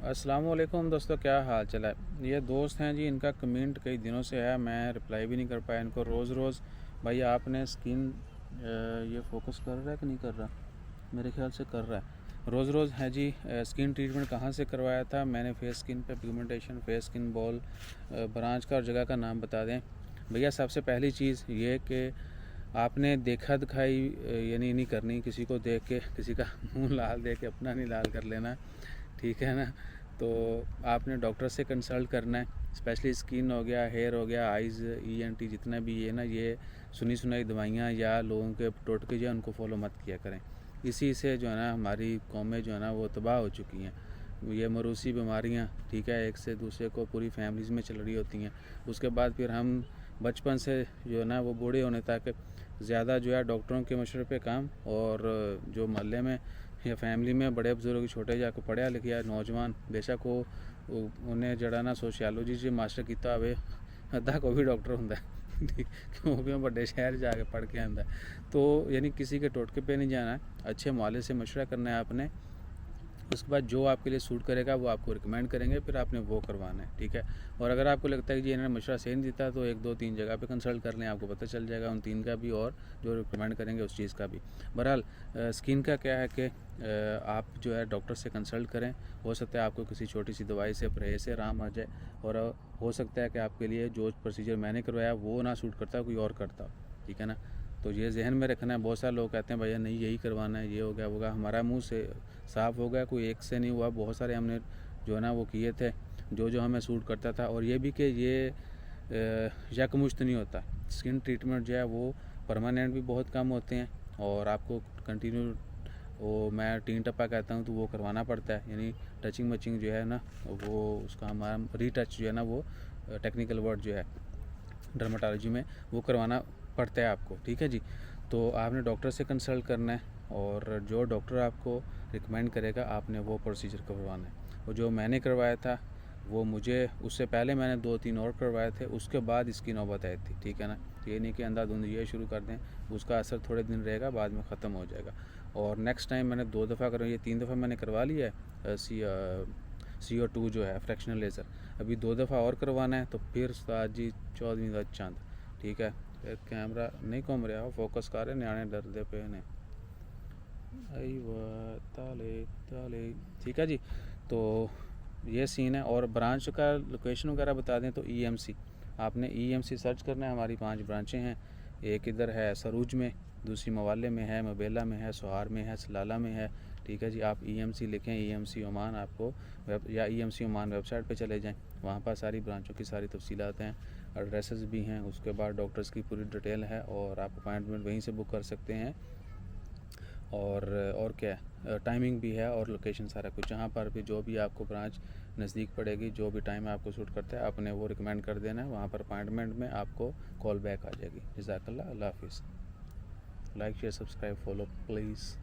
अस्सलाम वालेकुम दोस्तों, क्या हाल चल है। ये दोस्त हैं जी, इनका कमेंट कई दिनों से है, मैं रिप्लाई भी नहीं कर पाया इनको। रोज़ रोज़ भाई आपने स्किन ये फोकस कर रहा है कि नहीं कर रहा, मेरे ख्याल से कर रहा है। रोज़ रोज़ है जी, स्किन ट्रीटमेंट कहाँ से करवाया था मैंने, फेस स्किन पे pigmentation, face skin ball, branch का और जगह का नाम बता दें भैया। सबसे पहली चीज़ ये कि आपने देखा दिखाई यानी नहीं करनी, किसी को देख के किसी का मुंह लाल देख के अपना नहीं लाल कर लेना, ठीक है ना। तो आपने डॉक्टर से कंसल्ट करना है, स्पेशली स्किन हो गया, हेयर हो गया, आइज़, ईएनटी, जितना भी ये ना, ये सुनी सुनाई दवाइयाँ या लोगों के टोटके जो है उनको फॉलो मत किया करें। इसी से जो है ना हमारी कौमें जो है ना वो तबाह हो चुकी हैं। ये मरूसी बीमारियाँ, ठीक है, एक से दूसरे को पूरी फैमिलीज़ में चल रही होती हैं। उसके बाद फिर हम बचपन से जो है ना वो बूढ़े होने तक ज़्यादा जो है डॉक्टरों के मशवरे पे काम, और जो मोहल्ले में या फैमिली में बड़े बुजुर्ग छोटे जाके पढ़िया लिखिया नौजवान बेशक वो उन्हें जड़ा ना सोशियोलॉजी से मास्टर किया हुए अद्धा को भी डॉक्टर होंगे क्योंकि बड़े शहर जाके पढ़ के आंदा। तो यानी किसी के टोटके पे नहीं जाना है, अच्छे मोहल्ले से मशवरा करना है आपने। उसके बाद जो आपके लिए सूट करेगा वो आपको रिकमेंड करेंगे, फिर आपने वो करवाना है, ठीक है। और अगर आपको लगता है कि इन्होंने मशवरा सही नहीं देता तो 1 2 3 जगह पे कंसल्ट कर लें, आपको पता चल जाएगा उन 3 का भी और जो रिकमेंड करेंगे उस चीज़ का भी। बहरहाल स्किन का क्या है कि आप जो है डॉक्टर से कंसल्ट करें। हो सकता है आपको किसी छोटी सी दवाई से, परहेज से आराम आ जाए, और हो सकता है कि आपके लिए जो प्रोसीजर मैंने करवाया वो ना सूट करता, कोई और करता, ठीक है ना। तो ये जहन में रखना है। बहुत सारे लोग कहते हैं भैया नहीं यही करवाना है, ये हो गया होगा। हमारा मुंह से साफ़ हो गया, कोई एक से नहीं हुआ, बहुत सारे हमने जो है ना वो किए थे जो जो हमें सूट करता था। और ये भी कि ये यकमुश्त नहीं होता। स्किन ट्रीटमेंट जो है वो परमानेंट भी बहुत कम होते हैं, और आपको कंटिन्यू वो मैं टीन टप्पा कहता हूँ तो वो करवाना पड़ता है। यानी टचिंग मचिंग जो है ना वो उसका हमारा रीटच जो है ना वो टेक्निकल वर्ड जो है डर्माटोलॉजी में वो करवाना पड़ता है आपको, ठीक है जी। तो आपने डॉक्टर से कंसल्ट करना है, और जो डॉक्टर आपको रिकमेंड करेगा आपने वो प्रोसीजर करवाना है। और जो मैंने करवाया था वो मुझे उससे पहले मैंने 2 3 और करवाए थे, उसके बाद इसकी नौबत आई थी, ठीक है ना। ये नहीं कि अंधाधुंध ये शुरू कर दें, उसका असर थोड़े दिन रहेगा, बाद में ख़त्म हो जाएगा। और नेक्स्ट टाइम मैंने 2 दफ़ा करवाई, ये 3 दफ़ा मैंने करवा लिया है CO2 जो है फ्रैक्शनल लेज़र, अभी 2 दफ़ा और करवाना है। तो फिर उस्ताद जी 14वीं का चंद, ठीक है। फिर कैमरा नहीं घूम रहा, फोकस कर रहे, न्याणे डरते पे ने, आई वाह ताले ताले, ठीक है जी। तो ये सीन है। और ब्रांच का लोकेशन वगैरह बता दें तो EMC, आपने EMC सर्च करना है। हमारी 5 ब्रांचें हैं, एक इधर है सरूज में, दूसरी मवाले में है, मबेला में है, सोहार में है, सलाला में है, ठीक है जी। आप EMC लिखें, EMC ओमान आपको या EMC ओमान वेबसाइट पे चले जाएं, वहाँ पर सारी ब्रांचों की सारी तफसीलात हैं, एड्रेसेस भी हैं, उसके बाद डॉक्टर्स की पूरी डिटेल है, और आप अपॉइंटमेंट वहीं से बुक कर सकते हैं। और क्या है, टाइमिंग भी है और लोकेशन सारा कुछ, जहाँ पर भी जो भी आपको ब्रांच नज़दीक पड़ेगी, जो भी टाइम आपको सूट करता है आपने वो रिकमेंड कर देना है। वहाँ पर अपॉइंटमेंट में आपको कॉल बैक आ जाएगी। जज़ाकल्लाह, अल्लाह हाफिज़। Like share subscribe follow please.